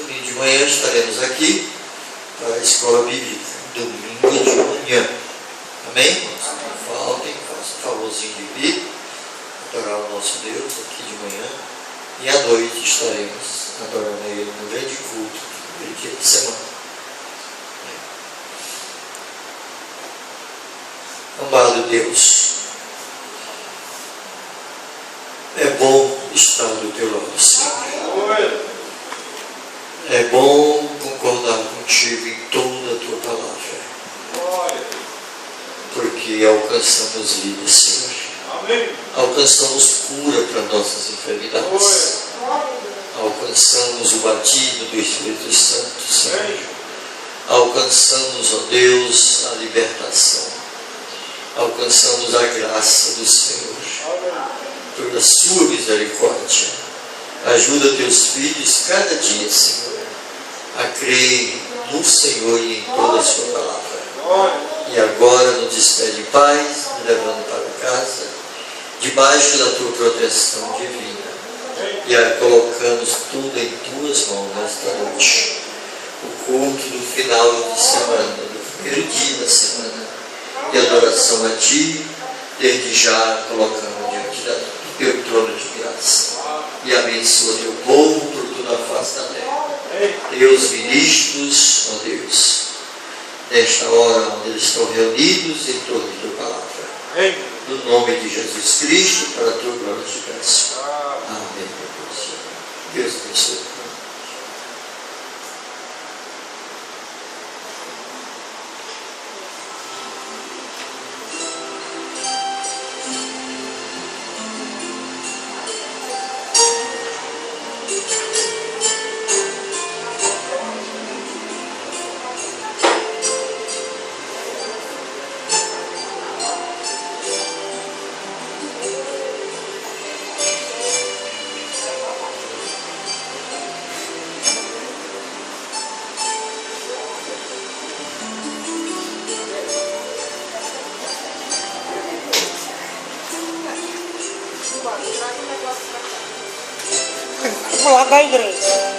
Domingo de manhã estaremos aqui para a escola bíblica. Domingo de manhã. Amém? Não faltem, façam um favorzinho de vir, adorar o nosso Deus aqui de manhã. E à noite estaremos adorando Ele no grande culto, no primeiro dia de semana. Amado Deus, é bom estar do teu lado, Senhor. É bom concordar contigo em toda a tua palavra, porque alcançamos vida, Senhor. Alcançamos cura para nossas enfermidades. Alcançamos o batismo do Espírito Santo, Senhor. Alcançamos, ó Deus, a libertação. Alcançamos a graça do Senhor. Por a sua misericórdia, ajuda teus filhos cada dia, Senhor, a crer no Senhor e em toda a sua palavra. E agora nos despede em paz, nos levando para casa, debaixo da tua proteção divina, e colocamos tudo em tuas mãos nesta noite. O culto do final de semana, do primeiro dia da semana, de adoração a ti, desde já colocamos diante do teu trono de graça. E abençoa teu povo por toda a face da terra. Teus ministros, ó Deus, nesta hora onde eles estão reunidos em torno de tua palavra. No nome de Jesus Cristo, para a tua glória te peço. Amém. Deus abençoe. Vou lá da igreja.